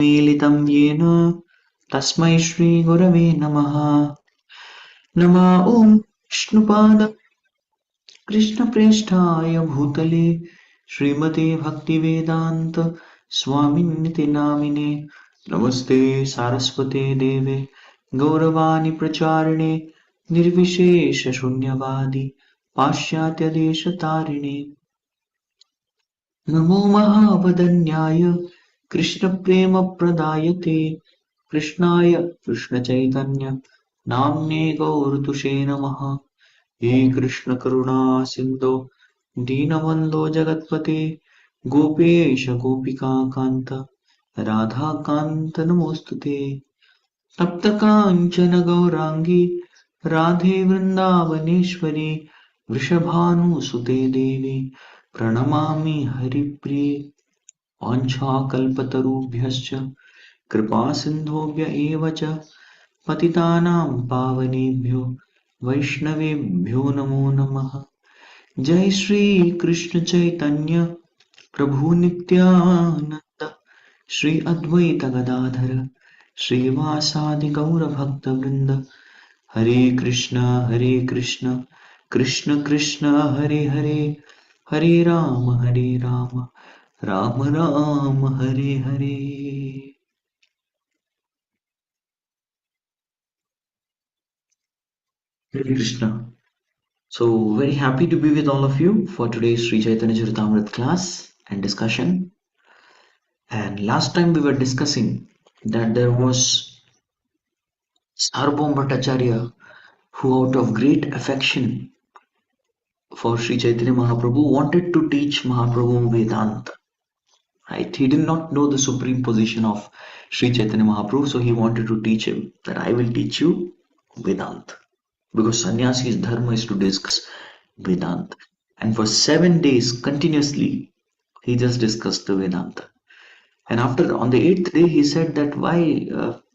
मीलितं येन तस्मै श्रीगुरवे नमः। नमः ॐ विष्णुपाद कृष्णप्रेष्ठाय भूतले श्रीमते भक्तिवेदान्त स्वामिन्निति नामिने। नमस्ते सारस्वते देवे गौरवाणी प्रचारिणे निर्विशेषशून्यवादी पाश्चात्यदेशतारिणे। नमो महावदन्याय कृष्णप्रेमप्रदायते कृष्णाय कृष्णचैतन्य नाम्ने गौरतुषे नमः। हे कृष्ण करुणा सिन्धो दीनबन्धो जगत्पते गोपेश गोपिका कान्त राधाकान्त नमोऽस्तुते। तप्त काञ्चन गौराङ्गी राधे वृन्दावनेश्वरी वृषभानुसुते देवी प्रणमामि हरिप्रिये। वाञ्छाकल्पतरुभ्यश्च कृपासिन्धुभ्य एव च पतितानां पावनेभ्यो वैष्णवेभ्यो नमो नमः। जय श्री कृष्ण चैतन्य प्रभु नित्यानंद श्री अद्वैत गदाधर श्रीवासादि गौर भक्तवृंद। हरे Krishna Krishna Krishna Hare Hare Hare Ram Ram Ram Hare Hare. Hare Krishna. So very happy to be with all of you for today's Sri Chaitanya Charitamrita class and discussion. And last time we were discussing that there was Sarvabhauma Bhattacharya who out of great affection for Sri Chaitanya Mahaprabhu wanted to teach Mahaprabhu Vedanta. Right? He did not know the supreme position of Sri Chaitanya Mahaprabhu, so he wanted to teach him that I will teach you Vedanta. Because sannyasi's dharma is to discuss Vedanta. And for 7 days continuously, he just discussed the Vedanta. And after on the 8th day, he said that why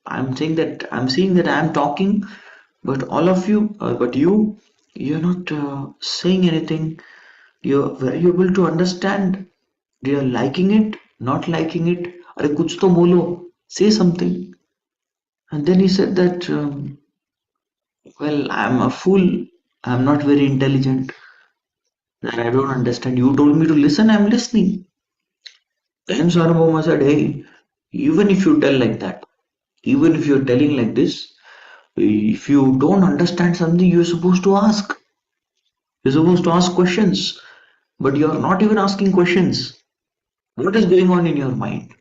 I'm seeing that I'm talking, but all of you, you're not saying anything. You're very able to understand. You're liking it, not liking it. Arey kuch to bolo, say something. And then he said that, well, I'm a fool. I'm not very intelligent. That I don't understand. You told me to listen, I'm listening. Then Sarvabhauma said, hey, even if you tell like that, even if you're telling like this, if you don't understand something, you're supposed to ask. You're supposed to ask questions, but you're not even asking questions. What is going on in your mind?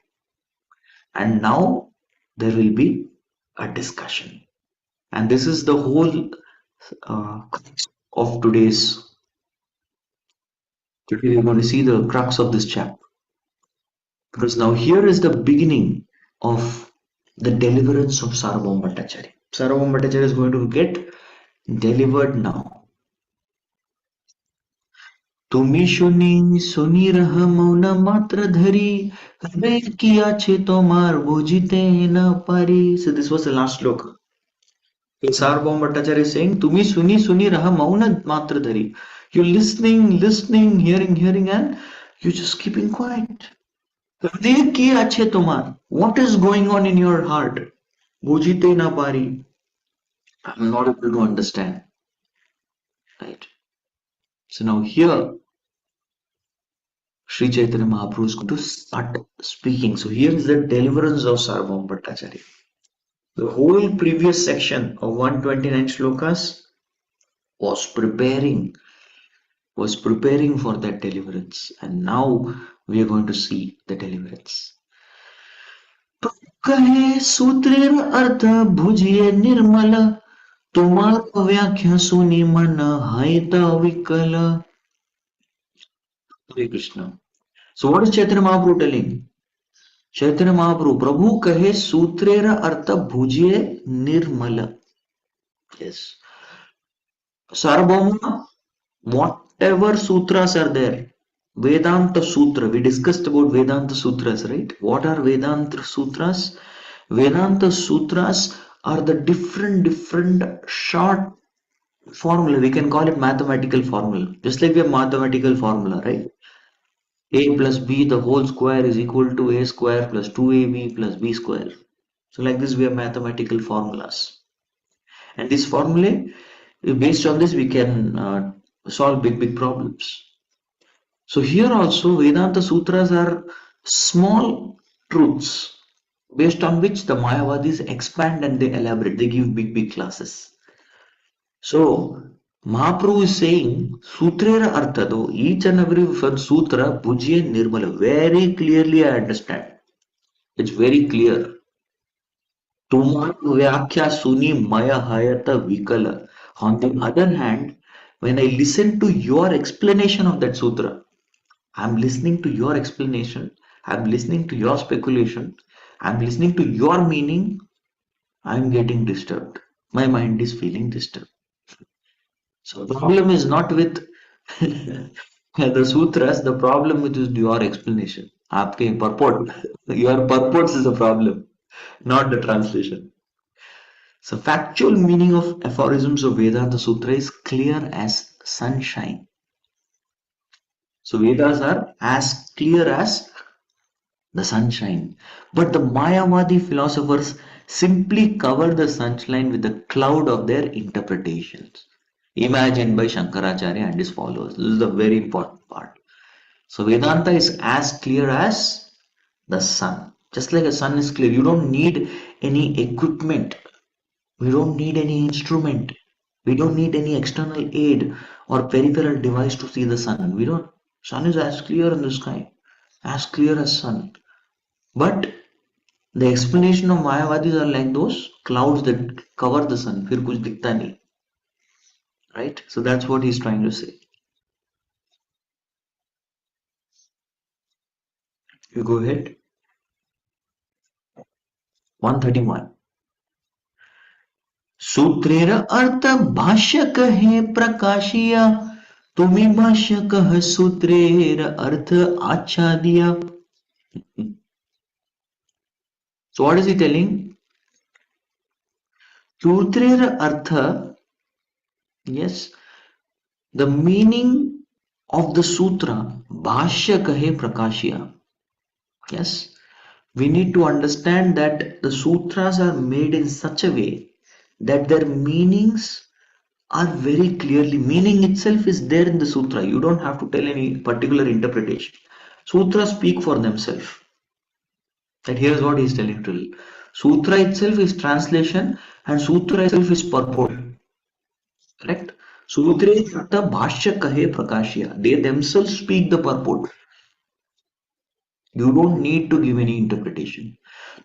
And now there will be a discussion. And this is the whole of today's. Today we're going to see the crux of this chapter. Because now here is the beginning of the deliverance of Sarvabhauma Bhattacharya. Sarvabhauma Bhattacharya is going to get delivered now. তুমি শুনি রহ মৌন মাত্র ধরি হৃদয় কি আছে তোমার বুঝিতে না পারি. So this was the last sloka. Sarvabhauma Bhattacharya is saying, তুমি শুনি রহ মৌন মাত্র ধরি. You're listening, hearing, and you're just keeping quiet. হৃদয় কি আছে তোমার? What is going on in your heart? বুঝিতে না পারি. I'm not able to understand. Right? So now here Sri Chaitanya Mahaprabhu is going to start speaking. So here is the deliverance of Sarvabhauma Bhattacharya. The whole previous section of 129 shlokas was preparing for that deliverance. And now we are going to see the deliverance. कहे सूत्रेर अर्थ भुजिए निर्मल तुम्हार व्याख्या सुनी मन हायत विकल. Hare Krishna. So what is Chaitanya Mahaprabhu telling? Chaitanya Mahaprabhu, Prabhu kahe sutrera artha bhujiye nirmala. Yes. Sarvabhauma, whatever sutras are there, Vedanta Sutra, we discussed about Vedanta Sutras, right? What are Vedanta Sutras? Vedanta Sutras are the different short formula. We can call it mathematical formula. Just like we have mathematical formula, right? A plus B the whole square is equal to A square plus 2AB plus B square. So like this we have mathematical formulas. And this formulae, based on this we can solve big problems. So here also Vedanta Sutras are small truths based on which the Mayavadis expand and they elaborate. They give big classes. So Mahaprabhu is saying Sutrera Artha, though each and every one Sutra Bhujya Nirmala. Very clearly I understand. It's very clear. तुम्हारी व्याख्या सुनी maya hayata vikala. On the other hand, when I listen to your explanation of that sutra, I'm listening to your explanation, I'm listening to your speculation, I'm listening to your meaning, I'm getting disturbed. My mind is feeling disturbed. So the problem is not with the sutras, the problem with is your explanation. आपके purport. Your purports is a problem, not the translation. So factual meaning of aphorisms of Vedanta Sutra is clear as sunshine. So Vedas are as clear as the sunshine. But the Mayavadi philosophers simply cover the sunshine with a cloud of their interpretations, imagined by Shankaracharya and his followers. This is the very important part. So Vedanta is as clear as the sun. Just like a sun is clear, you don't need any equipment. We don't need any instrument. We don't need any external aid or peripheral device to see the sun. We don't. Sun is as clear in the sky, as clear as sun. But the explanation of Mayavadis are like those clouds that cover the sun. फिर कुछ दिखता नहीं. Right? So that's what he's trying to say. You go ahead. 131. सूत्रेर अर्थ भाष्य कहे प्रकाशिया तुम्ही भाष्य कह सूत्रेर अर्थ आच्छादिया. So what is he telling? Sutrera Artha, yes, the meaning of the sutra, Bhashya Kahe Prakashya. Yes, we need to understand that the sutras are made in such a way that their meanings are very clearly, meaning itself is there in the sutra. You don't have to tell any particular interpretation. Sutras speak for themselves. That here's what he is telling to. Sutra itself is translation and sutra itself is purport. Correct? Sutre the bhashya kahe prakashya. They themselves speak the purport. You don't need to give any interpretation.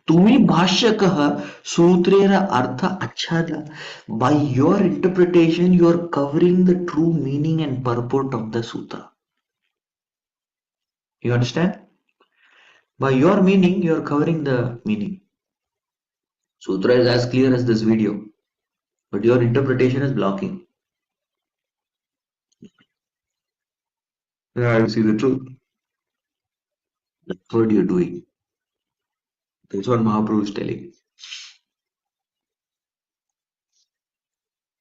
Tumi bhashya kaha sutrera artha achhada. By your interpretation, you are covering the true meaning and purport of the sutra. You understand? By your meaning, you are covering the meaning. Sutra is as clear as this video, but your interpretation is blocking. Yeah, you see the truth. That's what you're doing. That's what Mahaprabhu is telling.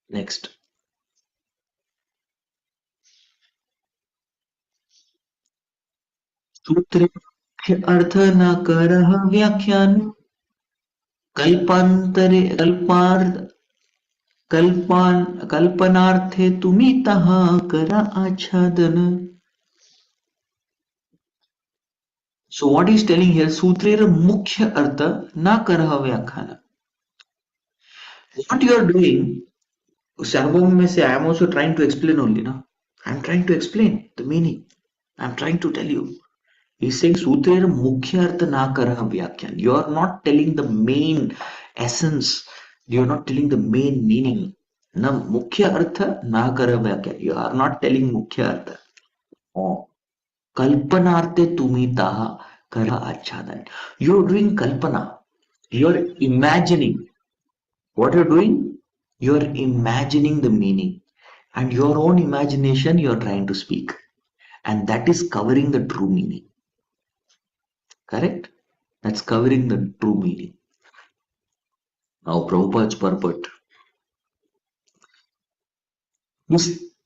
Next. सूत्रे अर्थ न करह व्याख्यान कल्पांतरे कल्पनार्थे तुम्ही तहा करा आच्छादन. So what he's telling here, सूत्रेर मुख्य अर्थ न करह व्याख्यान. What you are doing, Sarvabhauma may say, I am also trying to explain only, no? I am trying to explain the meaning. I am trying to tell you. He's saying Sutrera Mukhya Artha Na Karaha Vyakhyan. You are not telling the main essence. You are not telling the main meaning. Na Mukhya Artha Na Karaha Vyakhyan. You are not telling Mukhya Artha. Oh. Kalpanarte Tumi Taha Karaha Achhadan. You are doing Kalpana. You are imagining. What you are doing? You are imagining the meaning. And your own imagination you are trying to speak. And that is covering the true meaning. Correct? That's covering the true meaning. Now Prabhupada's purport.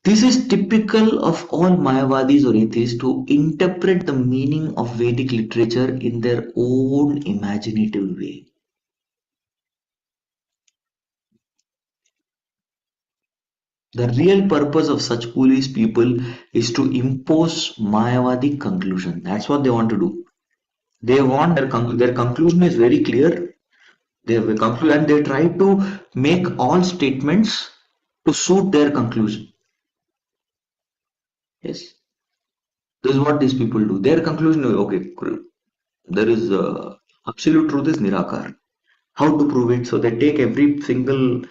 This is typical of all Mayavadis or atheists who interpret the meaning of Vedic literature in their own imaginative way. The real purpose of such foolish people is to impose Mayavadi conclusion. That's what they want to do. They want their conclusion is very clear. They have a conclusion and they try to make all statements to suit their conclusion. Yes, this is what these people do. Their conclusion is okay. There is absolute truth is Nirakar. How to prove it? So they take every single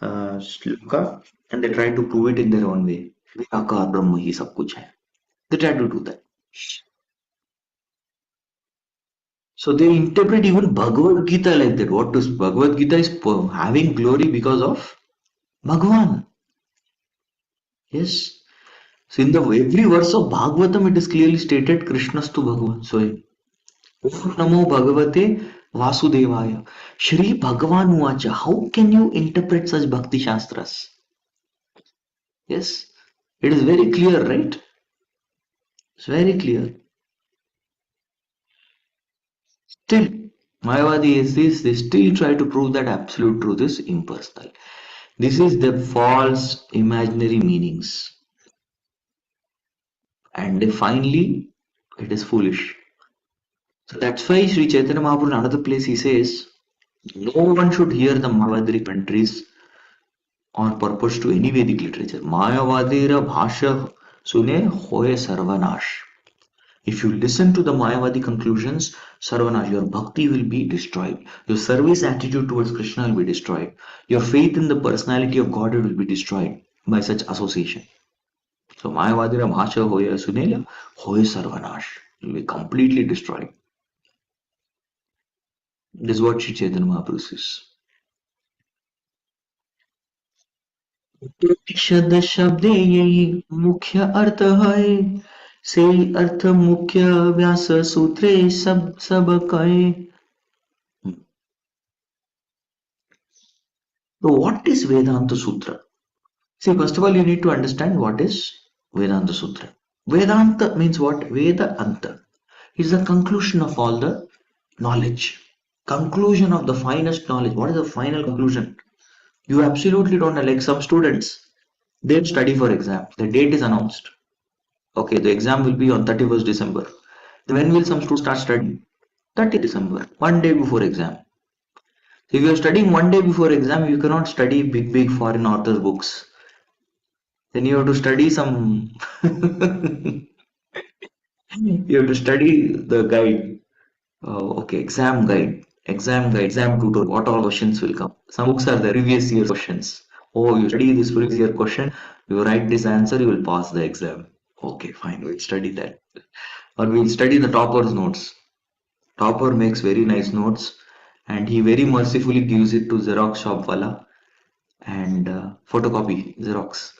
shloka and they try to prove it in their own way. Nirakar Brahma hi sab kuch hai. They try to do that. So they interpret even Bhagavad Gita like that. What is Bhagavad Gita is having glory because of Bhagwan. Yes. So in the every verse of Bhagavatam it is clearly stated Krishna's to Bhagavan. So Om Namo Bhagavate Vasudevaya. Shri Bhagavan Uvacha. How can you interpret such Bhakti Shastras? Yes. It is very clear, right? It's very clear. Still, Mayavadi is this, they still try to prove that absolute truth is impersonal. This is the false imaginary meanings. And finally, it is foolish. So that's why Sri Chaitanya Mahaprabhu in another place he says, no one should hear the Mayavadi commentaries on purpose to any Vedic literature. Mayavadira bhasha sune hoye sarvanash. If you listen to the Mayavadi conclusions, Sarvanash, your bhakti will be destroyed. Your service attitude towards Krishna will be destroyed. Your faith in the personality of God will be destroyed by such association. So Mayavadira bhasha hoye sunela hoye sarvanash. Will be completely destroyed. This is what Sri Chaitanya Mahaprabhu says. उपनिषद शब्द यही मुख्य अर्थ है से अर्थ मुख्य व्यास सूत्रे सब कहे. So what is Vedanta Sutra? See, first of all, you need to understand what is Vedanta Sutra. Vedanta means what? Veda Anta. It's the conclusion of all the knowledge. Conclusion of the finest knowledge. What is the final conclusion? You absolutely don't know. Like some students, they study for exam. The date is announced. Okay, the exam will be on 31st December. Then when will some students start studying? 30th December, one day before exam. So if you are studying one day before exam, you cannot study big foreign authors' books. Then you have to study some. You have to study the guide. Okay, exam guide, exam tutor. What all questions will come? Some books are the previous year questions. Oh, you study this previous year question, you write this answer, you will pass the exam. Okay, fine, we'll study that. Or we'll study the topper's notes. Topper makes very nice notes and he very mercifully gives it to Xerox shop wala and photocopy Xerox.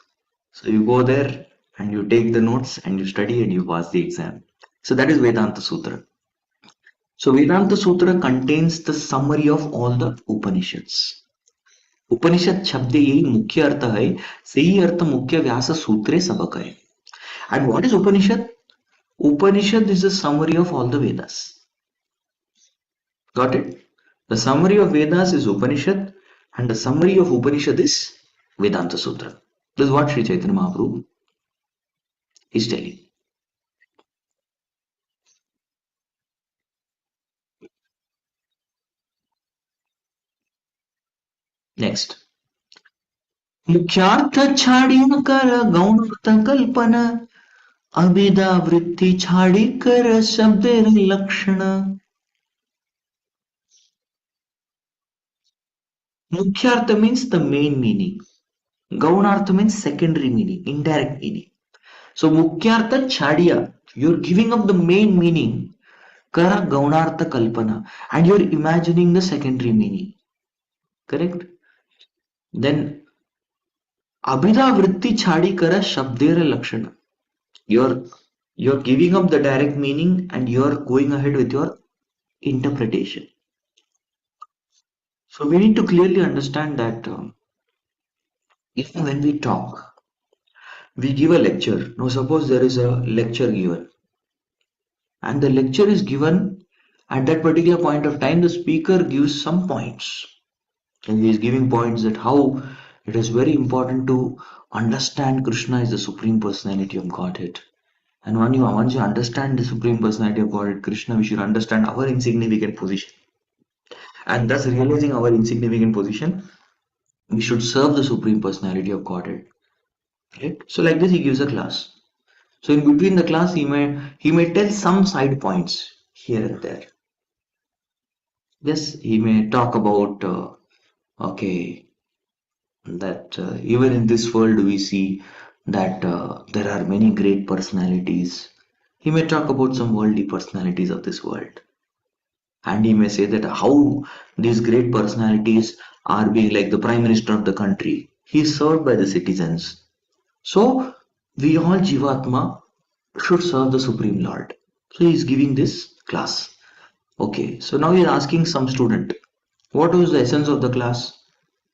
So you go there and you take the notes and you study and you pass the exam. So that is Vedanta Sutra. So Vedanta Sutra contains the summary of all the Upanishads. Upanishad शब्द यही मुख्य अर्थ है सही अर्थ मुख्य व्यास सूत्रे सबक है. And what is Upanishad? Upanishad is a summary of all the Vedas. Got it? The summary of Vedas is Upanishad and the summary of Upanishad is Vedanta Sutra. This is what Sri Chaitanya Mahaprabhu is telling. Next. मुख्यार्थ छाड़िन कर गौणर्थ कल्पना अभिधा वृत्ति छाड़ी कर शब्देर लक्षण. Mukhyartha means the main meaning. Gaunartha means secondary meaning, indirect meaning. So Mukhyartha Chadiya, you're giving up the main meaning. Kara Gaunartha Kalpana. And you're imagining the secondary meaning. Correct? Then Abhida Vritti Chadi Kara Shabdera Lakshana. You're giving up the direct meaning and you're going ahead with your interpretation. So we need to clearly understand that even when we talk, We give a lecture. Now suppose there is a lecture given, and the lecture is given at that particular point of time. The speaker gives some points, and he is giving points that how it is very important to understand Krishna is the Supreme Personality of Godhead. And once you understand the Supreme Personality of Godhead, Krishna, we should understand our insignificant position. And thus realizing our insignificant position, we should serve the Supreme Personality of Godhead. Right? So like this, he gives a class. So in between the class, he may tell some side points here and there. Yes, he may talk about okay, that even in this world we see that there are many great personalities. He may talk about some worldly personalities of this world, and he may say that how these great personalities are being like the prime minister of the country. He is served by the citizens. So we all Jivatma should serve the Supreme Lord. So he is giving this class. Okay, so now he is asking some student, what was the essence of the class?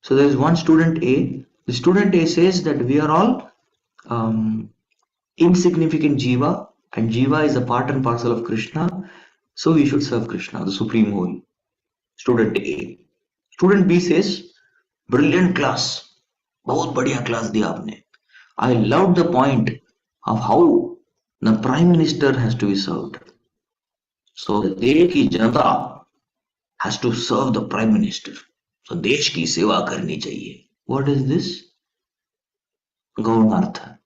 So there is one student A. The student A says that we are all um, insignificant Jiva, and Jiva is a part and parcel of Krishna. So we should serve Krishna, the Supreme Whole. Student A. Student B says, brilliant class, बहुत बढ़िया class दिया आपने. I loved the point of how the Prime Minister has to be served. So the देश की जनता has to serve the Prime Minister. So देश की सेवा करनी चाहिए. What is this? Gaunartha.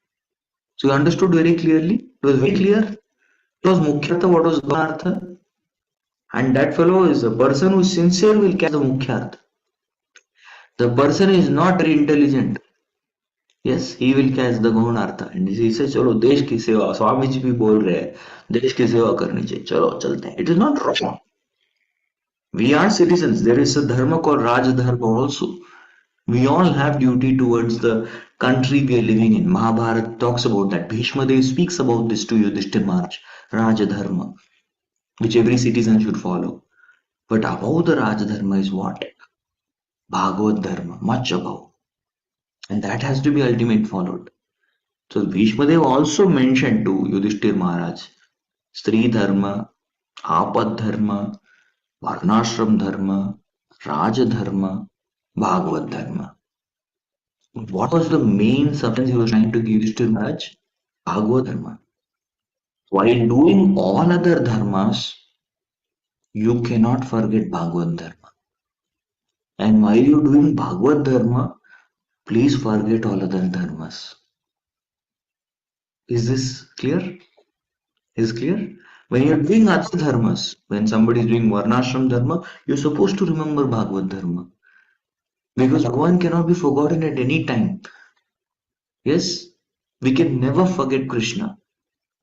So you understood very clearly? It was very clear. It was Mukhyartha, what was Gaunartha? And that fellow is a person who is sincere will catch the Mukhyartha. The person is not very intelligent. Yes, he will catch the Gaunartha. And he says, चलो देश की सेवा, स्वामी जी भी बोल रहे हैं, देश की सेवा करनी चाहिए, चलो चलते हैं. It is not wrong. We are citizens. There is a dharma called Raj Dharma also. We all have duty towards the country we are living in. Mahabharata talks about that. Bhishma Dev speaks about this to Yudhishthir Maharaj, Raja Dharma, which every citizen should follow. But above the Raja Dharma is what? Bhagavad Dharma, much above. And that has to be ultimate followed. So Bhishma Dev also mentioned to Yudhishthir Maharaj, Stri Dharma, Apad Dharma, Varnashram Dharma, Raja Dharma, Bhagavad Dharma. What was the main substance he was trying to give Yudhishthir Maharaj? Bhagavad Dharma. While doing all other dharmas, you cannot forget Bhagavad Dharma. And while you're doing Bhagavad Dharma, please forget all other dharmas. Is this clear? Is clear? When you're doing other dharmas, when somebody is doing Varnashram Dharma, you're supposed to remember Bhagavad Dharma. Because Bhagavan cannot be forgotten at any time. Yes, we can never forget Krishna.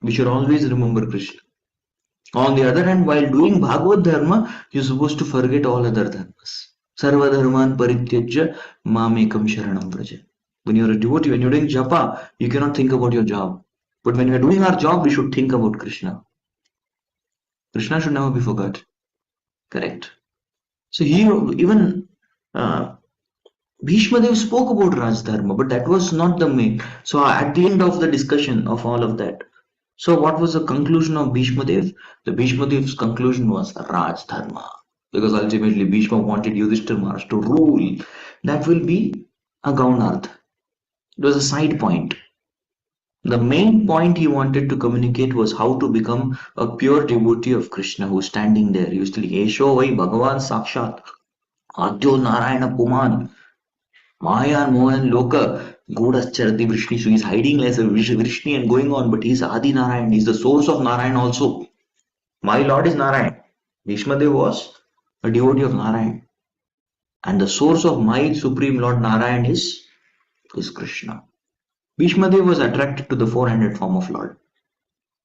We should always remember Krishna. On the other hand, while doing Bhagavad Dharma, you're supposed to forget all other dharmas. Sarva dharman parityajya mamekam sharanam vraja. When you're a devotee, when you're doing japa, you cannot think about your job. But when we're doing our job, we should think about Krishna. Krishna should never be forgot. Correct. So here, even Bhishma Dev spoke about Raj Dharma, but that was not the main. So at the end of the discussion of all of that, so what was the conclusion of Bhishma Dev? The Bhishma Dev's conclusion was Raj Dharma. Because ultimately Bhishma wanted Yudhishthir Maharaj to rule. That will be a Gaunartha. It was a side point. The main point he wanted to communicate was how to become a pure devotee of Krishna who's standing there. He used to say, Esho vai Bhagavan Sakshat, Adyo Narayana Puman, Maya Mohan Loka, Godacharati Vrishni. So he's hiding as a Vrishni and going on, but he's Adi Narayan. He's the source of Narayan also. My Lord is Narayan. Bhishmadev was a devotee of Narayan. And the source of my Supreme Lord Narayan is Krishna. Bhishmadev was attracted to the four-handed form of Lord.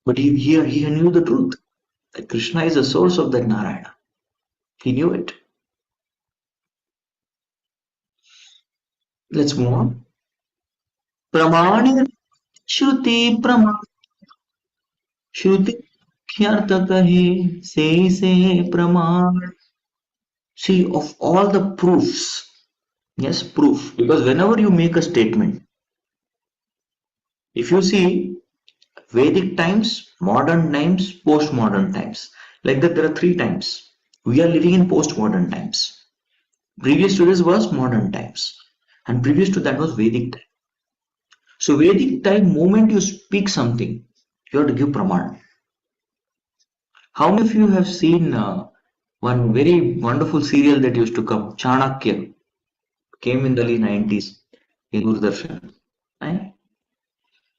But he knew the truth. That Krishna is the source of that Narayana. He knew it. Let's move on. Pramani Shruti Praman. Shruti Khyarta Kahe Se Praman. See, of all the proofs, yes, proof. Because whenever you make a statement, If you see Vedic times, modern times, post-modern times, like that there are three times. We are living in post-modern times. Previous to this was modern times, and previous to that was Vedic time. So Vedic time, moment you speak something, you have to give praman. How many of you have seen one very wonderful serial that used to come, Chanakya, came in the early 90s in Doordarshan? Eh?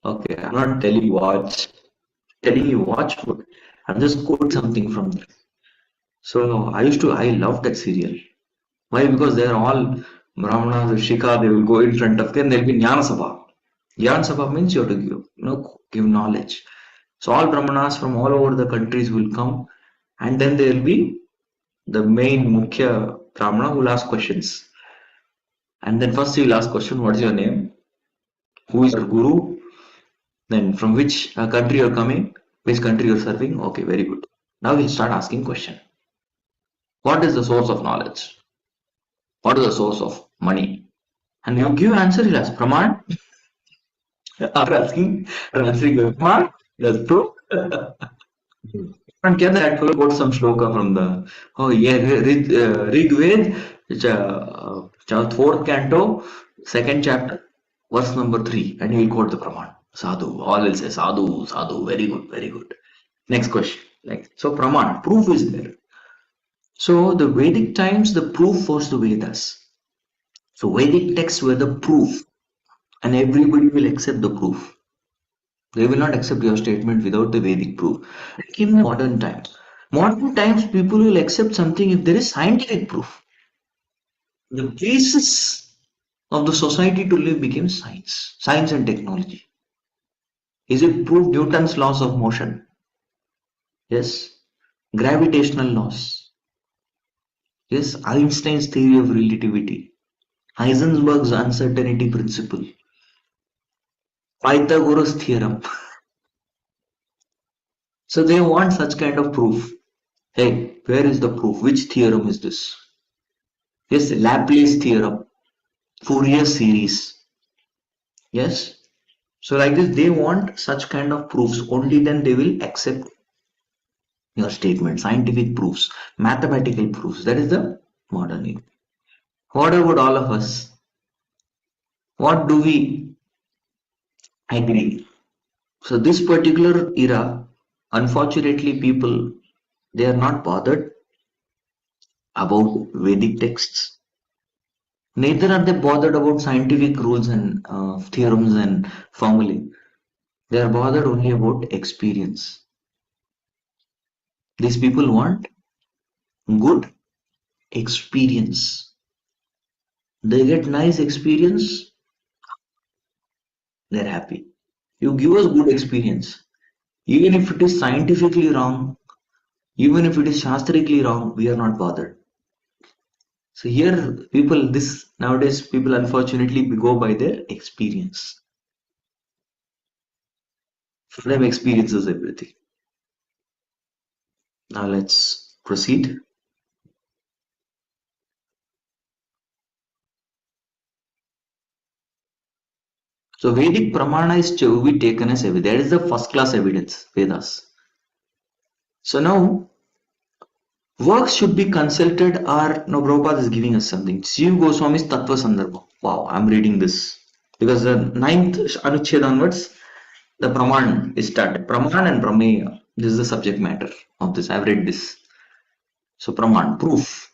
Okay, I'm not telling you watch, but I'm just quoting something from there. So I love that serial. Why? Because they're all Brahmanas, Shika, they will go in front of them, there'll be Jnana Sabha. Jnana Sabha means you have to give knowledge. So all Brahmanas from all over the countries will come, and then there will be the main Mukhya Brahmana who will ask questions. And then first he will ask question, what is your name? Who is your guru? Then from which country you're coming? Which country you're serving? Okay, very good. Now we start asking question. What is the source of knowledge? What is the source of money? And you give answer, he'll ask Praman. After asking, answering Praman, that's true. And can that fellow quote some shloka from the Rig Ved, fourth canto, second chapter, verse number 3, and he will quote the Praman. Sadhu, all will say Sadhu, Sadhu, very good, very good. Next question. Like so, Praman, proof is there. So the Vedic times, the proof was the Vedas. So Vedic texts were the proof, and everybody will accept the proof. They will not accept your statement without the Vedic proof. Like in modern times. Modern times, people will accept something if there is scientific proof. The basis of the society to live became science and technology. Is it proved Newton's laws of motion? Yes. Gravitational laws. Yes. Einstein's theory of relativity. Heisenberg's uncertainty principle. Pythagoras theorem. So they want such kind of proof. Hey, where is the proof? Which theorem is this? Yes, Laplace theorem, Fourier series. Yes. So like this, they want such kind of proofs. Only then they will accept your statement. Scientific proofs, mathematical proofs. That is the modern era. What about all of us? What do we agree? So this particular era, unfortunately, people, they are not bothered about Vedic texts. Neither are they bothered about scientific rules and theorems and formulae. They are bothered only about experience. These people want good experience. They get nice experience, they're happy. You give us good experience. Even if it is scientifically wrong, even if it is shastrically wrong, we are not bothered. So here people, nowadays people unfortunately go by their experience. For them, experience is everything. Now let's proceed. So Vedic Pramana is to be taken as evidence. That is the first class evidence, Vedas. So now works should be consulted, or no, Prabhupada is giving us something. Jiva Goswami's Tattva Sandarbha. Wow, I'm reading this. Because the 9th Anuchhed onwards, the Praman is started. Praman and Prameya. This is the subject matter of this. I've read this. So Praman, proof.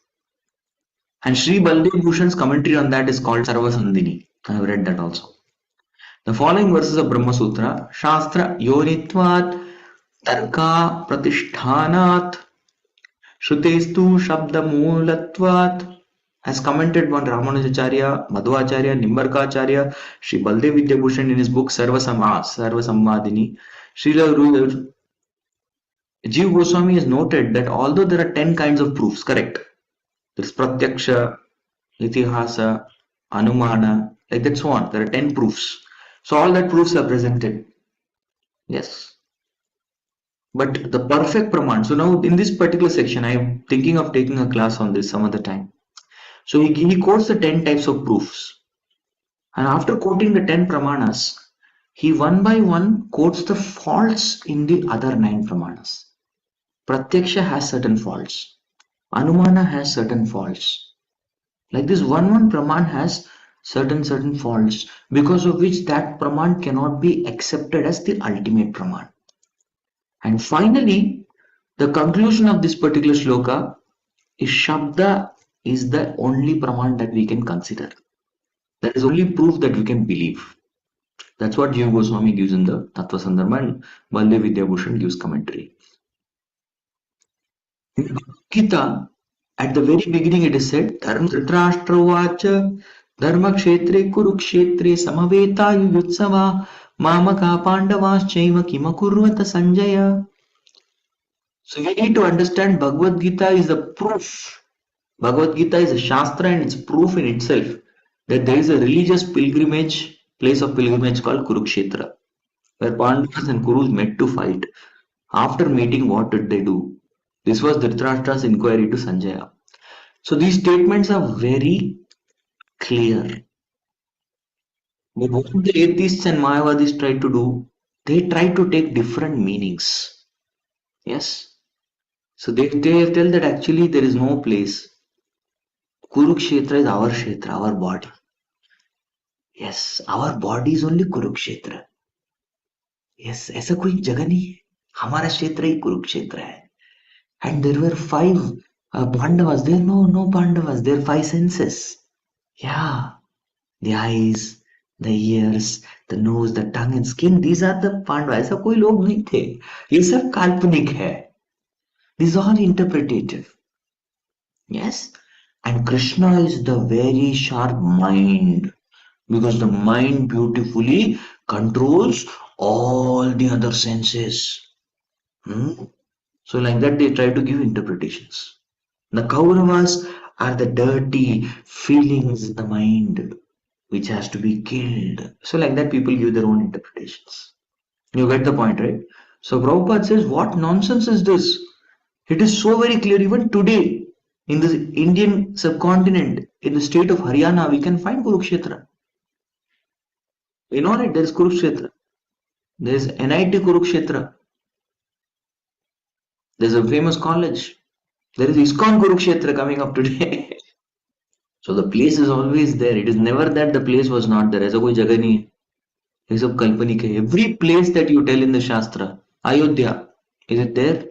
And Sri Baldev Bhushan's commentary on that is called Sarva Sandhini. I have read that also. The following verses of Brahma Sutra, Shastra Yonitvat Tarka Pratishthanat Shrutestu Shabda Moolatvat, has commented one Ramanujacharya, Madhvacharya, Nimbarkacharya, Sri Baldev Vidyabhushan in his book Sarva Sammadini. Srila Jiva Goswami has noted that although there are 10 kinds of proofs, correct? There is Pratyaksha, Itihasa, Anumana, like that so on. There are 10 proofs. So all that proofs are presented. Yes. But the perfect Praman. So now in this particular section, I am thinking of taking a class on this some other time. So he quotes the 10 types of proofs. And after quoting the 10 Pramanas, he one by one quotes the faults in the other 9 pramanas. Pratyaksha has certain faults. Anumana has certain faults. Like this one praman has certain faults, because of which that praman cannot be accepted as the ultimate praman. And finally, the conclusion of this particular shloka is Shabda is the only praman that we can consider. That is only proof that we can believe. That's what Jiva Goswami gives in the Tattva Sandarbha, and Baldev Vidyabhushan gives commentary. In the Gita, at the very beginning it is said, Dhritarashtra Dharma Kshetre Kurukshetre Samaveta Yutsava Mamaka Pandavas Chaiva Kimakurvata Sanjaya. So we need to understand Bhagavad Gita is a proof. Bhagavad Gita is a Shastra and it's proof in itself that there is a religious pilgrimage, place of pilgrimage called Kurukshetra, where Pandavas and Kurus met to fight. After meeting, what did they do? This was Dhritarashtra's inquiry to Sanjaya. So these statements are very clear. But what the atheists and Mayavadis try to do, they try to take different meanings. Yes. So they tell that actually there is no place. Kurukshetra is our Kshetra, our body. Yes, our body is only Kurukshetra. Yes, ऐसा कोई जगह नहीं है. हमारा क्षेत्र ही कुरुक्षेत्र है. And there were 5 Pandavas. There no Pandavas. There are 5 senses. Yeah, the eyes, the ears, the nose, the tongue and skin. These are the Pandavas. ऐसा कोई लोग नहीं थे. ये सब काल्पनिक है. These are all interpretative. Yes, and Krishna is the very sharp mind, because the mind beautifully controls all the other senses. So like that they try to give interpretations. The Kauravas are the dirty feelings in the mind which has to be killed. So like that people give their own interpretations. You get the point, right? So Prabhupada says, what nonsense is this? It is so very clear. Even today in the Indian subcontinent, in the state of Haryana, we can find Kurukshetra. We know it, there is Kurukshetra. There is NIT Kurukshetra. There's a famous college. There is ISKCON Kurukshetra coming up today. So the place is always there. It is never that the place was not there. ऐसा कोई जगह नहीं है. ये सब काल्पनिक है. Every place that you tell in the Shastra, Ayodhya, is it there?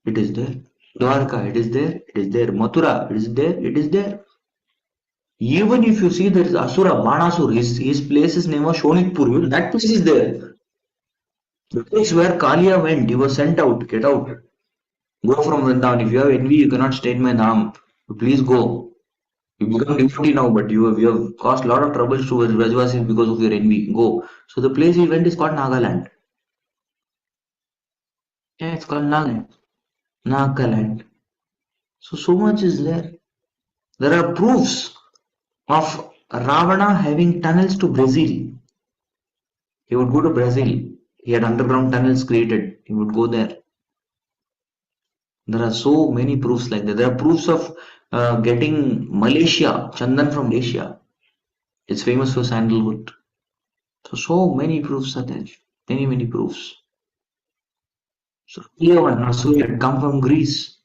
It is there. Dwarka, it is there. It is there. Mathura, it is there. It is there. Even if you see there is Asura, Banasur, his place's name was Shonitpur. That place is there. The place where Kalia went, he was sent out. Get out. Go from Vrindavan. If you have envy, you cannot stay in my Naam. Please go. You become devotee now, but you have caused a lot of troubles to Vrajvasis because of your envy. Go. So the place he went is called Nagaland. Yeah, it's called Nagaland. Nagaland. So much is there. There are proofs of Ravana having tunnels to Brazil. He would go to Brazil. He had underground tunnels created. He would go there. There are so many proofs like that. There are proofs of getting Malaysia, Chandan from Malaysia. It's famous for sandalwood. So many proofs are there. Many proofs. So Levan Asura had come from Greece.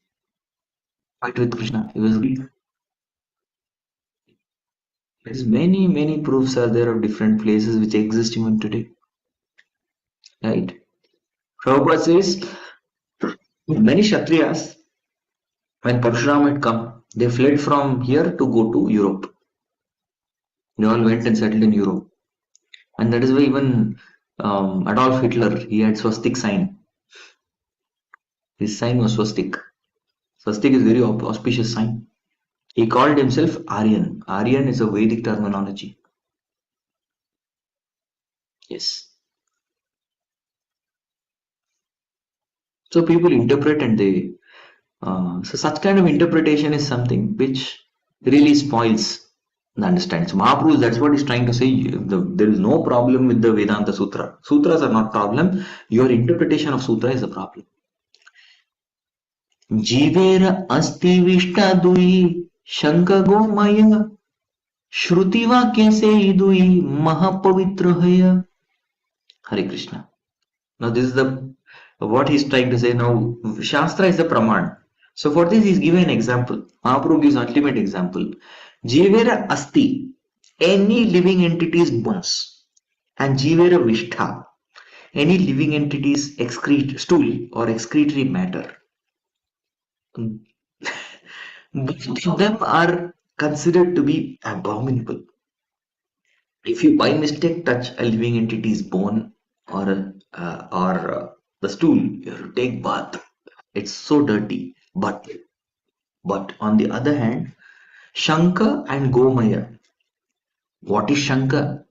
Fight with Krishna. He was Greek. There's many proofs are there of different places which exist even today. Right? Prabhupada says, many Kshatriyas, when Parshuram had come, they fled from here to go to Europe. They all went and settled in Europe. And that is why even Adolf Hitler, he had swastik sign. His sign was swastik. Swastik is very auspicious sign. He called himself Aryan. Aryan is a Vedic terminology. Yes. So people interpret and they... so such kind of interpretation is something which really spoils the understanding. So Mahaprabhu, that's what he's trying to say. There is no problem with the Vedanta Sutra. Sutras are not problem. Your interpretation of Sutra is a problem. Jivera asti vishta dui shanka gomaya shruti vakya se idui mahapavitra haya. Hare Krishna. Now this is the what he's trying to say. Now Shastra is the Praman. So for this he's given an example. Mahaprabhu gives ultimate example. Jivera asti. Any living entity is bones. And Jivera vishtha. Any living entity's excrete stool or excretory matter. Both of them are considered to be abominable. If you by mistake touch a living entity's bone or the stool, you have to take bath. It's so dirty. But on the other hand, Shanka and Gomaya. What is Shanka?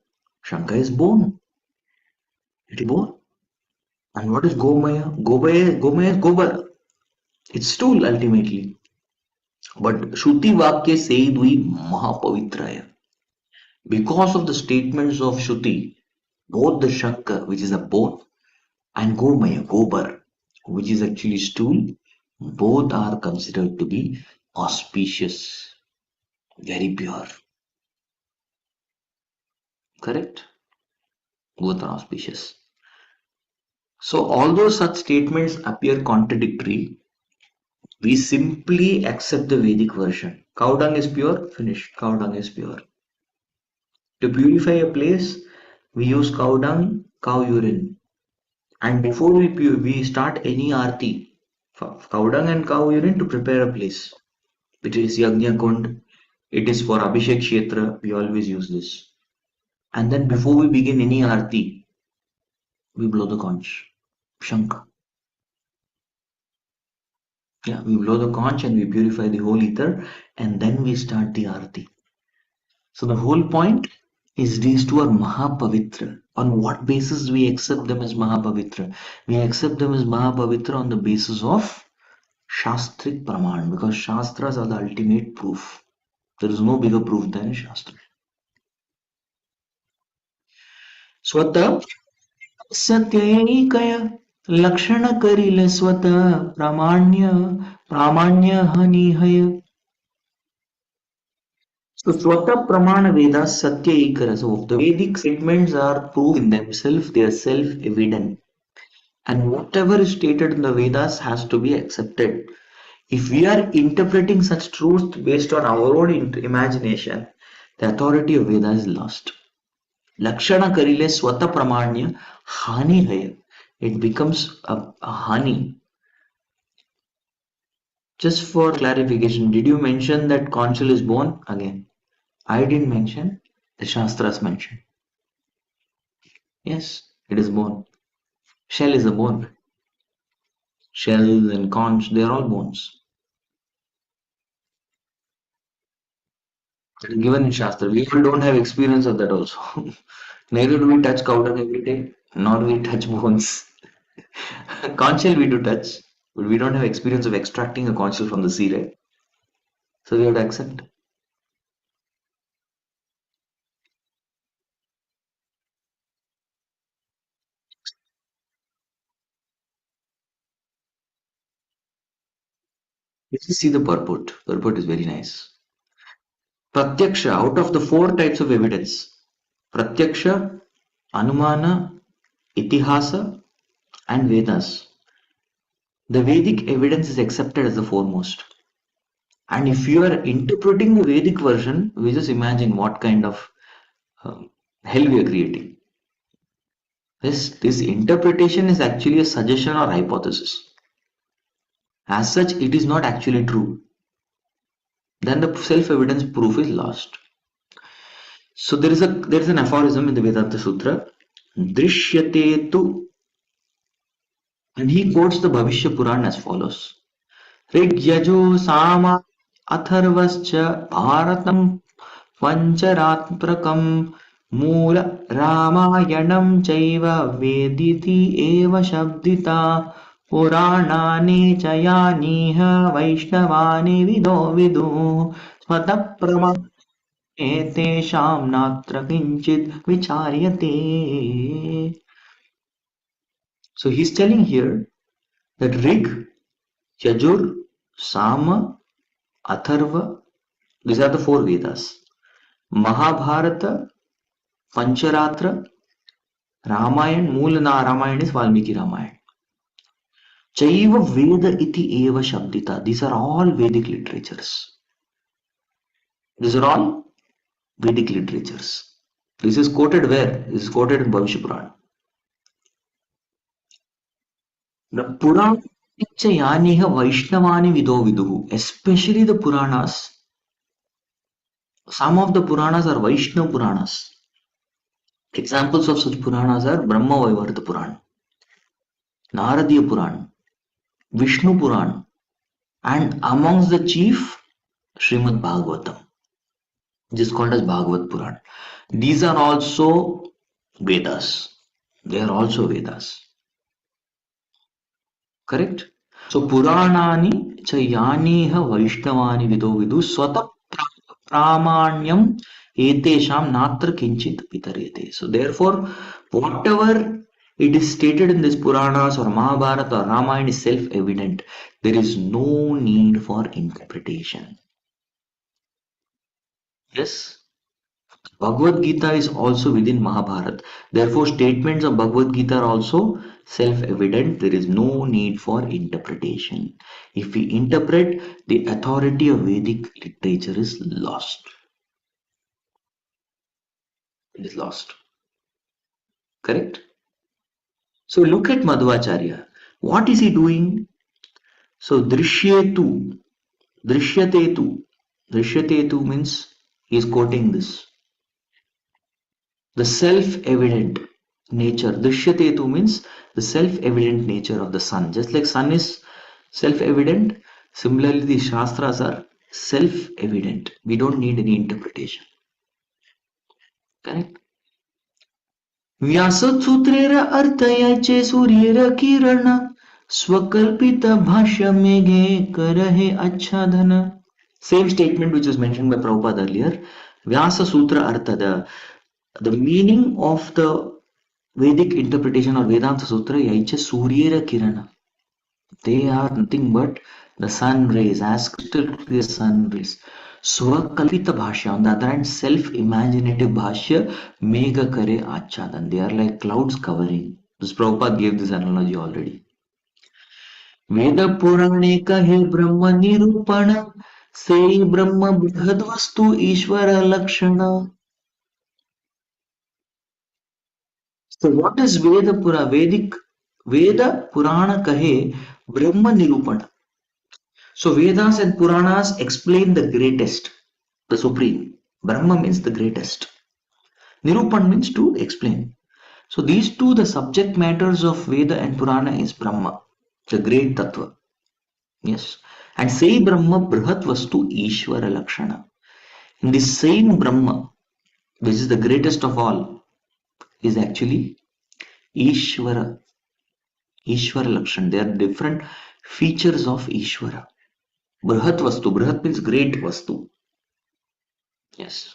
Shanka is bone. It is bone. And what is Gomaya? Gomaya is Gobar. It's stool ultimately. But Shruti Vakya Seidui Mahapavitraya. Because of the statements of Shruti, both the Shanka, which is a bone, and Gomaya, Gobar, which is actually stool, both are considered to be auspicious, very pure. Correct? Both are auspicious. So, although such statements appear contradictory, we simply accept the Vedic version. Cow dung is pure, finished. Cow dung is pure. To purify a place, we use cow dung, cow urine. And before we start any arti, cow dung and cow urine to prepare a place. It is Yajna Kund, it is for Abhishek Kshetra, we always use this. And then before we begin any arti, we blow the conch, Shank. Yeah, we blow the conch and we purify the whole ether and then we start the arti. So the whole point is these two are Mahapavitra. On what basis we accept them as Mahapavitra? We accept them as Mahapavitra on the basis of Shastrik Praman because Shastras are the ultimate proof. There is no bigger proof than Shastra. Swata Satyekaya Lakshana Karile Swata Pramanya Hanihaya. So Swata Pramana Vedas Satya Ikara. So the Vedic statements are proof in themselves, they are self-evident. And whatever is stated in the Vedas has to be accepted. If we are interpreting such truths based on our own imagination, the authority of Vedas is lost. Lakshana Karile Swata Pramanya Hani Haya. It becomes a hani. Just for clarification, did you mention that conchal is bone? Again, I didn't mention, the Shastras mentioned. Yes, it is bone. Shell is a bone. Shells and conch, they are all bones. It is given in Shastra. We all don't have experience of that also. Neither do we touch cow dung every day, nor do we touch bones. Conch shell we do touch, but we don't have experience of extracting a conch shell from the sea, right? So we have to accept. Let's see the purport. Purport is very nice. Pratyaksha, out of the four types of evidence, Pratyaksha, Anumana, Itihasa, and Vedas, the Vedic evidence is accepted as the foremost. And if you are interpreting the Vedic version, we just imagine what kind of hell we are creating. This interpretation is actually a suggestion or hypothesis. As such, it is not actually true. Then the self-evidence proof is lost. So there is an aphorism in the Vedanta Sutra, Drishyate tu, and he quotes the Bhavishya Puran as follows. Rigyajo Sama Atharvascha Bharatam Pancharatprakam Mula Ramayanam Chaiva Vediti Eva Shabdita Puranani Chayaniha Vaishnavani Vido Vidu Swataprama Etesham Natra Kinchit Vicharyate. So he's telling here that Rig, Yajur, Sama, Atharva, these are the four Vedas. Mahabharata, Pancharatra, Ramayana, Mool Ramayana is Valmiki Ramayana. Chaiva Veda iti eva Shabdita. These are all Vedic literatures. These are all Vedic literatures. This is quoted where? This is quoted in Bhavishya Purana. The Purana Yaniha Vaishnavani Vido Viduhu. Especially the Puranas. Some of the Puranas are Vaishnava Puranas. Examples of such Puranas are Brahma Vaivarta Purana, Naradiya Purana, Vishnu Purana, and amongst the chief, Srimad Bhagavatam, which is called as Bhagavad Purana. These are also Vedas. They are also Vedas. Correct? So Puranani cha yaniha Vaishnavani vido vidu swata pramanyam etesham natra kinchit vitarete. So therefore, whatever it is stated in this Puranas or Mahabharata or Ramayana is self-evident. There is no need for interpretation. Yes, Bhagavad Gita is also within Mahabharata. Therefore, statements of Bhagavad Gita are also self-evident. There is no need for interpretation. If we interpret, the authority of Vedic literature is lost. It is lost. Correct? So look at Madhvacharya. What is he doing? So Drishyetu, Drishyatetu. Drishyatetu means he is quoting this. The self-evident nature. Drishyatetu means the self-evident nature of the sun. Just like sun is self-evident, similarly the Shastras are self-evident. We don't need any interpretation. Correct? व्याससूत्रेर अर्थयाचे सूर्येर किरण स्वकल्पित भाष्य मेघे करहे आच्छादन. Same statement which was mentioned by Prabhupada earlier. Vyasa Sutra Artha, the meaning of the Vedic interpretation or Vedanta Sutra, Yaicha Suryera Kirana. They are nothing but the sun rays, as crystal clear sun rays. Swakalpita Bhashya, on the other hand, self-imaginative Bhashya, Mega Kare Achadan. They are like clouds covering. This Prabhupada gave this analogy already. Veda Purane Kahe Brahma Nirupana, Sei Brahma Bhadvastu Ishvara Lakshana. So what is Veda Pura? Veda Purana Kahe Brahma Nirupana. So Vedas and Puranas explain the greatest, the supreme. Brahma means the greatest. Nirupan means to explain. So these two, the subject matters of Veda and Purana is Brahma, the great Tattva. Yes. And say Brahma Brihat Vastu Ishvara Lakshana. In this same Brahma, which is the greatest of all, is actually Ishvara. Ishvara Lakshana. There are different features of Ishvara. Brihat Vastu. Brihat means great Vastu. Yes.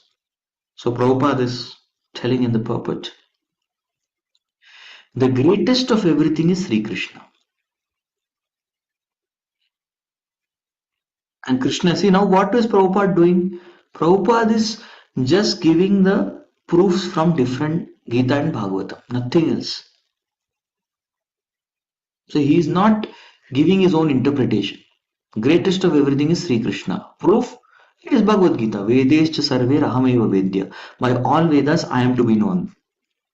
So Prabhupada is telling in the purport, the greatest of everything is Sri Krishna. And Krishna, see now what is Prabhupada doing? Prabhupada is just giving the proofs from different Gita and Bhagavatam, nothing else. So he is not giving his own interpretation. Greatest of everything is Sri Krishna. Proof? It is Bhagavad Gita. Vedescha sarve rahameva vedya. By all Vedas I am to be known.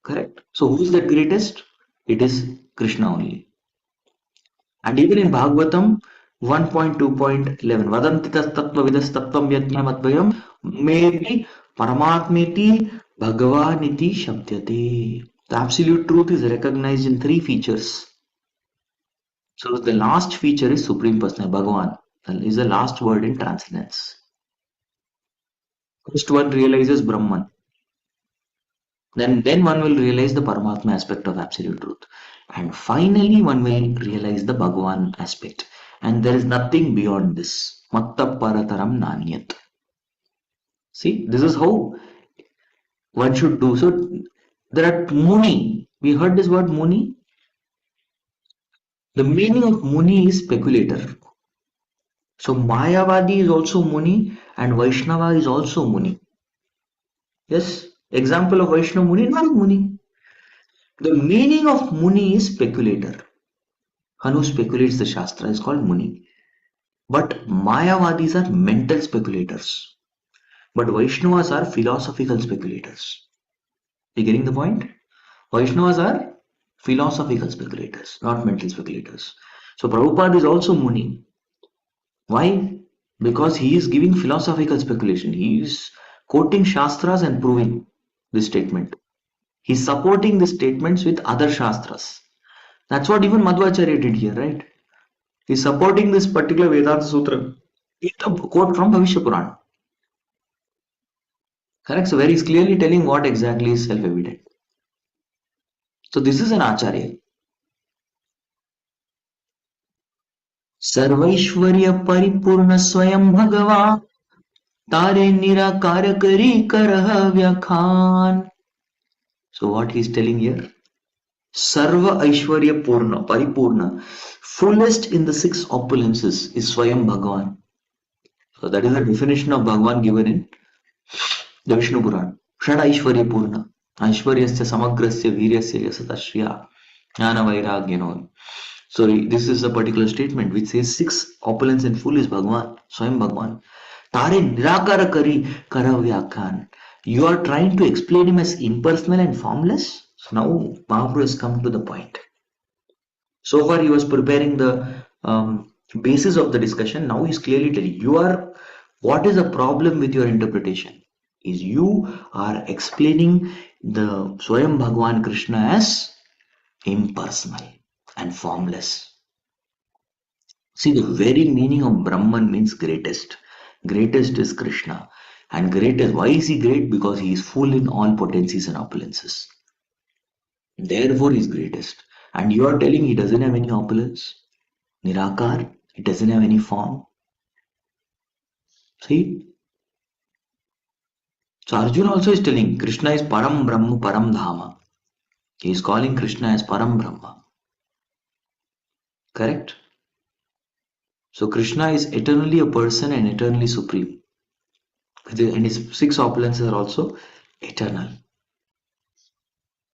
Correct? So who is the greatest? It is Krishna only. And even in Bhagavatam 1.2.11, Vadantitas tattva vidas tattvam yajna madvayam maybe paramatmeti bhagavaniti shabdyate. The absolute truth is recognized in three features. So the last feature is Supreme Personality, Bhagavan. Is the last word in transcendence. First one realizes Brahman. Then one will realize the Paramatma aspect of absolute truth. And finally one will realize the Bhagavan aspect. And there is nothing beyond this. Matta parataram nanyat. See, this is how one should do. So there are Muni. We heard this word Muni. The meaning of Muni is speculator. So Mayavadi is also Muni and Vaishnava is also Muni. Yes, example of Vaishnava Muni, not Muni. The meaning of Muni is speculator. One who speculates the Shastra is called Muni. But Mayavadis are mental speculators. But Vaishnavas are philosophical speculators. You getting the point? Vaishnavas are philosophical speculators, not mental speculators. So Prabhupada is also Muni. Why? Because he is giving philosophical speculation. He is quoting Shastras and proving this statement. He is supporting the statements with other Shastras. That's what even Madhvacharya did here, right? He is supporting this particular Vedanta Sutra with a quote from Bhavishya Purana. Correct? So, where he is clearly telling what exactly is self-evident. So, this is an Acharya. सर्वैश्वर्य परिपूर्ण स्वयं भगवा तारे निराकार करी करह व्याखान. So what he is telling here? Sarva Aishwarya Purna, Paripurna, fullest in the six opulences is Swayam Bhagavan. So that is the definition of Bhagavan given in the Vishnu Purana. Shad Aishwarya Purna, Aishwaryasya Samagrasya Viryasya Yasatashriya, Jnana Vairagya. So this is a particular statement which says six opulence in full is Bhagavan, Swayam Bhagavan. Tare Nirakara Kari Karavyakan. You are trying to explain him as impersonal and formless? So now Mahaprabhu has come to the point. So far he was preparing the basis of the discussion. Now he is clearly telling what is the problem with your interpretation? Is you are explaining the Swayam Bhagavan Krishna as impersonal and formless. See, the very meaning of Brahman means greatest. Greatest is Krishna. And greatest, why is he great? Because he is full in all potencies and opulences. Therefore, he is greatest. And you are telling he doesn't have any opulence. Nirakar, he doesn't have any form. See? So Arjuna also is telling Krishna is Param Brahma, Param Dhama. He is calling Krishna as Param Brahma. Correct? So Krishna is eternally a person and eternally supreme. And his six opulences are also eternal.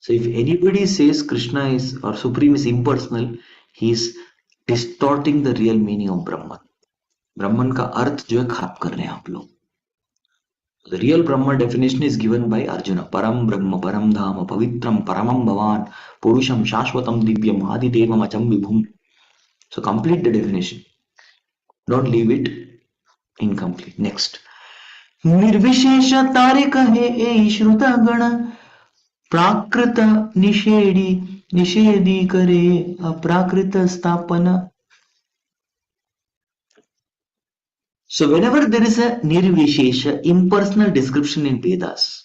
So if anybody says Krishna is or Supreme is impersonal, he is distorting the real meaning of Brahman. Brahman का अर्थ जो है खराब कर रहे हैं आप लोग. The real Brahma definition is given by Arjuna. Param Brahma, Param Dhama, Pavitram, Paramam Bhavan, Purusham, Shashwatam, Divyam, Adidevam, Acham Vibhum. So complete the definition. Don't leave it incomplete. Next. निर्विशेष तारे कहे ए श्रुत गण प्राकृत निषेधी करे अप्राकृत स्थापना. So whenever there is a nirvishesha, impersonal description in Vedas,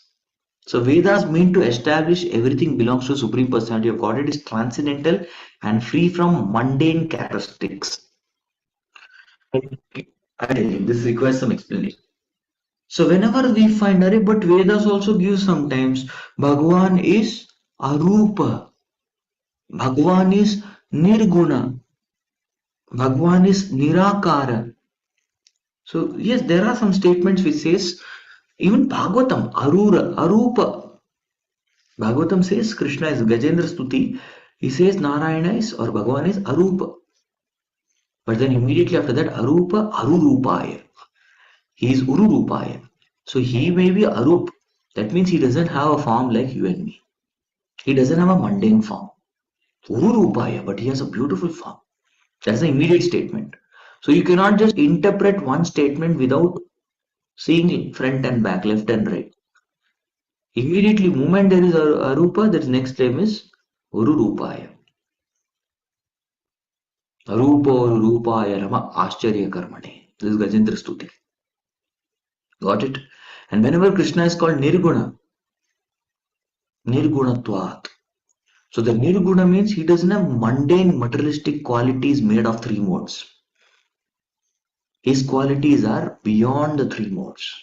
so Vedas mean to establish everything belongs to Supreme Personality of God. It is transcendental and free from mundane characteristics. This requires some explanation. So whenever we find, but Vedas also give sometimes, Bhagavan is Arupa, Bhagavan is Nirguna, Bhagavan is Nirakara. So yes, there are some statements which says, even Bhagavatam, Arupa. Bhagavatam says Krishna is Gajendra Stuti, he says Narayana is or Bhagavan is Arupa. But then immediately after that, Arupa, Arurupaya. He is Ururupaya. So he may be Arup. That means he doesn't have a form like you and me. He doesn't have a mundane form. Ururupaya, but he has a beautiful form. That's the immediate statement. So you cannot just interpret one statement without seeing front and back, left and right. Immediately, moment there is Arupa, that next name is Ururupaya. Arupa Ururupaya Rama Ascharya Karmane. This is Gajendra Stuti. Got it? And whenever Krishna is called Nirguna, Nirgunatvat. So the Nirguna means he doesn't have mundane materialistic qualities made of three modes. His qualities are beyond the three modes.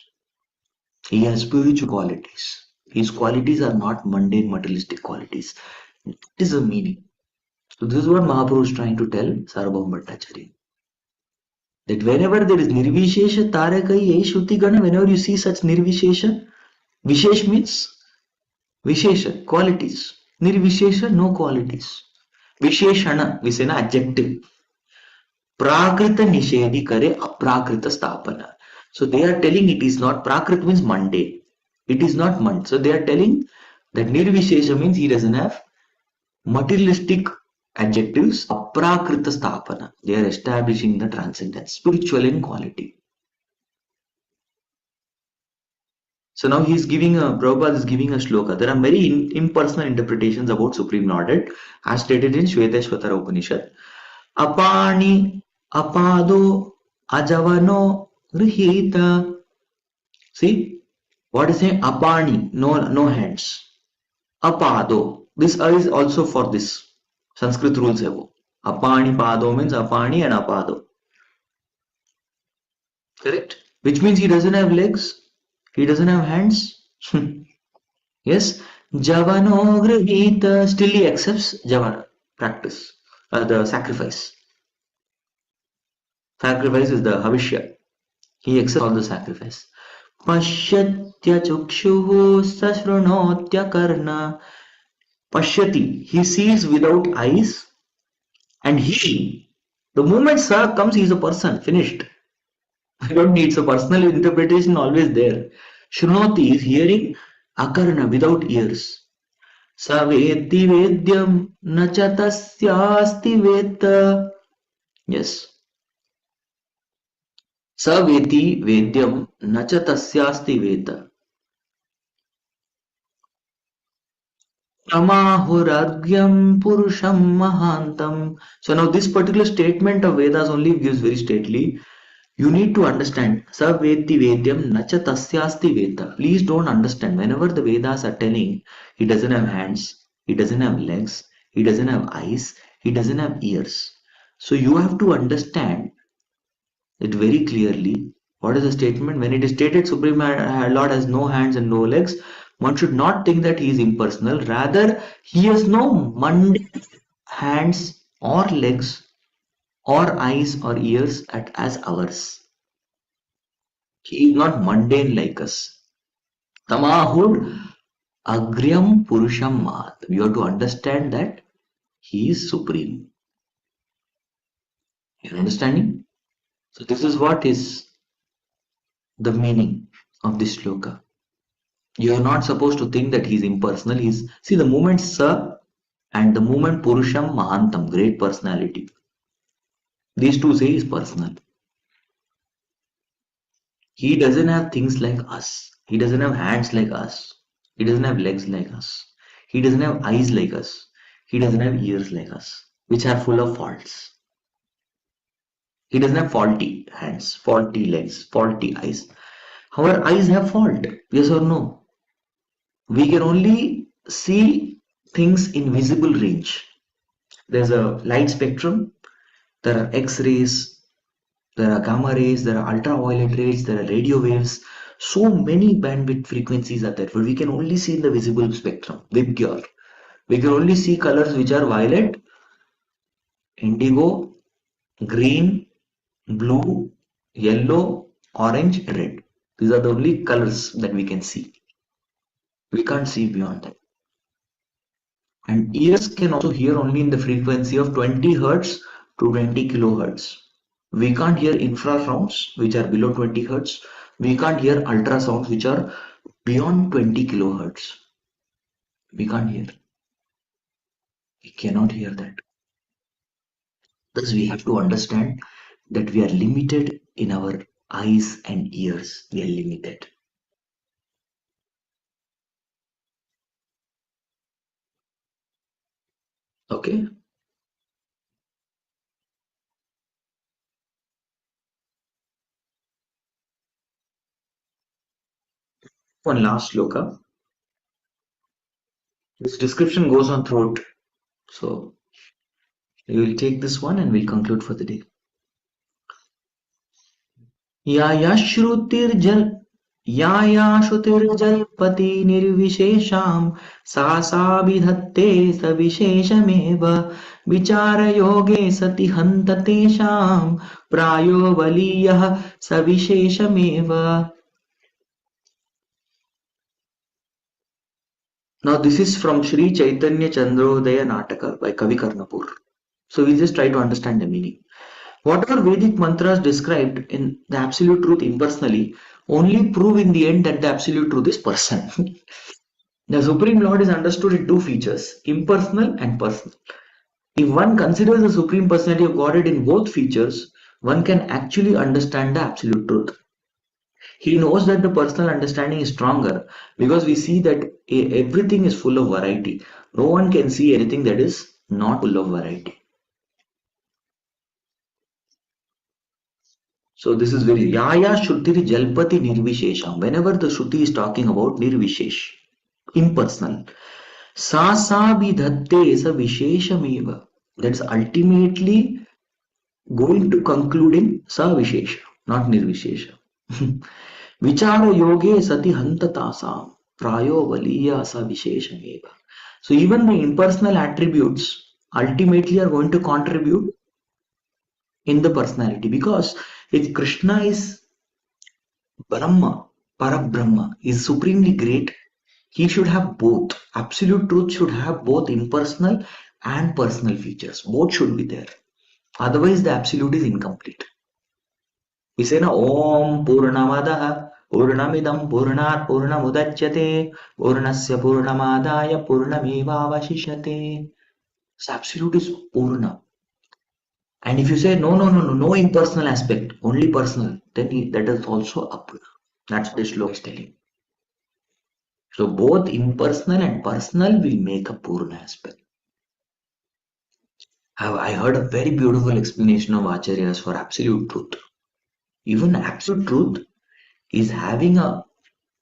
He has spiritual qualities. His qualities are not mundane materialistic qualities. It is a meaning. So this is what Mahaprabhu is trying to tell Sarvabhauma Bhattacharya. That whenever there is Nirvishesha Tarakai Shruti Gana, whenever you see such Nirvishesha, Vishesh means Vishesha, qualities. Nirvishesha, no qualities. Visheshana, we say na adjective. Prakrita nishedi kare aprakrita stapana. So they are telling it is not, prakrit means Monday. It is not Monday. So they are telling that nirvishesha means he doesn't have materialistic adjectives. Aprakrita stapana. They are establishing the transcendence, spiritual in quality. So now he is giving Prabhupada is giving a shloka. There are many impersonal interpretations about Supreme Lordhead as stated in Shvetashvatara Upanishad. Apani, apado, ajavano, grihita. See, what is saying? Apani, no hands. Apado. This is also for this. Sanskrit rules have. Apani pado means apani and apado. Correct? Which means he doesn't have legs. He doesn't have hands. Yes. Javano grihita. Still he accepts javana practice. The sacrifice. Sacrifice is the Havishya. He accepts all the sacrifice. Pashyatya chukshuhu sashrunotya karna. Pashyati, he sees without eyes, and he, the moment Sa comes, he is a person, finished. I don't need, so personal interpretation always there. Shrunoti is hearing, akarna, without ears. Sa veti vedyam nacha tasyasti veta. Yes. Sa veti vedyam nacha tasyasti veta. Amahuragyam purusham mahantam. So now this particular statement of Vedas only gives very straightly. You need to understand. Sa veti vedyam nacha tasyasti veta. Please don't understand. Whenever the Vedas are telling he doesn't have hands, he doesn't have legs, he doesn't have eyes, he doesn't have ears. So you have to understand it very clearly. What is the statement? When it is stated Supreme Lord has no hands and no legs, one should not think that he is impersonal. Rather, he has no mundane hands or legs or eyes or ears as ours. He is not mundane like us. Tamahur agryam purusham mahat. You have to understand that he is supreme. You are understanding? So this is what is the meaning of this shloka. You are not supposed to think that he is impersonal. See the moment Sa and the moment Purusham Mahantam, great personality. These two say is personal. He doesn't have things like us. He doesn't have hands like us. He doesn't have legs like us. He doesn't have eyes like us. He doesn't have ears like us, which are full of faults. He doesn't have faulty hands, faulty legs, faulty eyes. Our eyes have fault, yes or no? We can only see things in visible range. There's a light spectrum, there are X-rays, there are gamma rays, there are ultraviolet rays, there are radio waves. So many bandwidth frequencies are there, but we can only see in the visible spectrum, Vibgyor. We can only see colors which are violet, indigo, green, blue, yellow, orange, red. These are the only colors that we can see. We can't see beyond that. And ears can also hear only in the frequency of 20 hertz to 20 kilohertz. We can't hear infrasounds which are below 20 hertz. We can't hear ultrasounds which are beyond 20 kilohertz. We can't hear. We cannot hear that. Thus we have to understand that we are limited in our eyes and ears. We are limited. Okay. One last sloka. This description goes on throughout. So we will take this one and we'll conclude for the day. या श्रुतिर्जल्पति निर्विशेषां सा विधत्ते सविशेषमेव विचारयोगे सति हन्त तेषां प्रायो बलीयः सविशेषमेव. Now this is from Sri Chaitanya Chandrodaya Nataka by Kavi Karnapur. So we just try to understand the meaning. Whatever Vedic mantras described in the absolute truth impersonally only prove in the end that the absolute truth is person. The Supreme Lord is understood in two features, impersonal and personal. If one considers the Supreme Personality of Godhead in both features, one can actually understand the absolute truth. He knows that the personal understanding is stronger because we see that everything is full of variety. No one can see anything that is not full of variety. So this is very Yaya Shuddhiri Jalpati Nirvishesham. Whenever the Shruti is talking about Nirvishesh, impersonal. Sa sa vidhatte is a Visheshameva. That's ultimately going to conclude in Sa Vishesha, not Nirvishesha. Vichara yoge sati hantatasam prayo valiya sa visheshameva. So even the impersonal attributes ultimately are going to contribute in the personality, because if Krishna is Brahma, Parabrahma, is supremely great, he should have both. Absolute truth should have both impersonal and personal features. Both should be there. Otherwise, the absolute is incomplete. We say na Om Purnamadaha Purnamidam Purnat Purnamudachyate Purnasya Purnamadaya Purnamevavashishyate. So absolute is Purna. And if you say no impersonal aspect, only personal, then that is also Apurna. That's what the shloka is telling. So both impersonal and personal will make a Purna aspect. I heard a very beautiful explanation of Acharyas for absolute truth. Even absolute truth is having a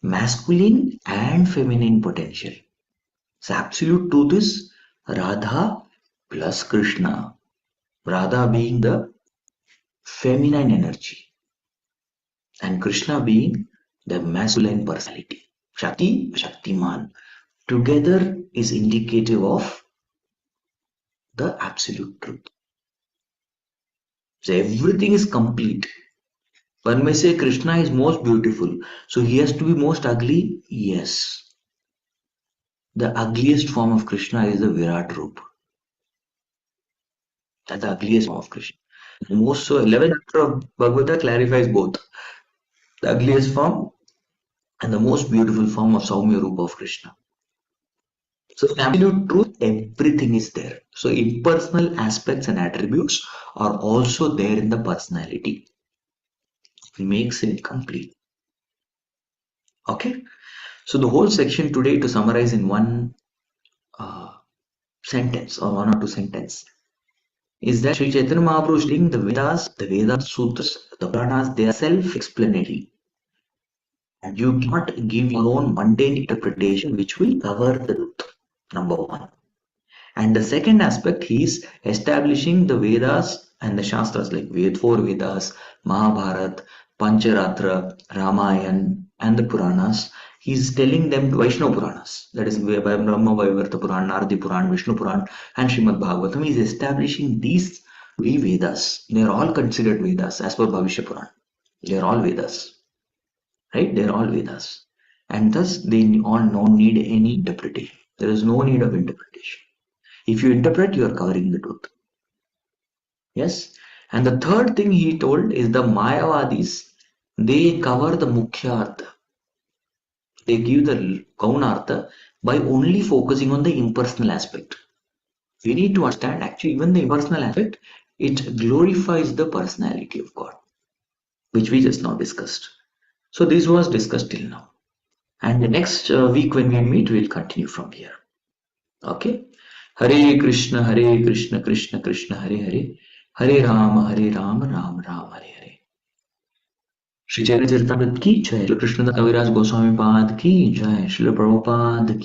masculine and feminine potential. So absolute truth is Radha plus Krishna. Radha being the feminine energy and Krishna being the masculine personality. Shakti, Shaktiman. Together is indicative of the absolute truth. So everything is complete. One may say Krishna is most beautiful, so he has to be most ugly? Yes. The ugliest form of Krishna is the Virat Rupa. That's the ugliest form of Krishna. Most so 11th chapter of Bhagavata clarifies both the ugliest form and the most beautiful form of Saumya Rupa of Krishna. So in absolute truth, everything is there. So impersonal aspects and attributes are also there in the personality. It makes it complete. Okay. So the whole section today, to summarize in one sentence or one or two sentences, is that Sri Chaitanya Mahaprabhu is saying the Vedas, Sutras, the Puranas, they are self-explanatory. And you cannot give your own mundane interpretation which will cover the truth. Number one. And the second aspect, he is establishing the Vedas and the Shastras like four Vedas, Mahabharata, Pancharatra, Ramayana, and the Puranas. He is telling them Vaishnava Puranas, that is Brahma Vaivarta Puran, Naradi Puran, Vishnu Puran, and Srimad Bhagavatam. He is establishing these three Vedas. They are all considered Vedas as per Bhavishya Puran. They are all Vedas. Right? They are all Vedas. And thus they all don't need any interpretation. There is no need of interpretation. If you interpret, you are covering the truth. Yes. And the third thing he told is the Mayavadis, they cover the Mukhya Artha. They give the Gauna Artha by only focusing on the impersonal aspect. We need to understand actually even the impersonal aspect, it glorifies the personality of God, which we just now discussed. So this was discussed till now. And the next week when we meet, we'll continue from here. Okay. Hare Krishna, Krishna Krishna, Hare Hare, Hare Rama, Ram Ram, Hare Hare. Shri Charitamrita की जय, श्री कृष्णदास कविराज गोस्वामी पाद की जय, श्री प्रभुपाद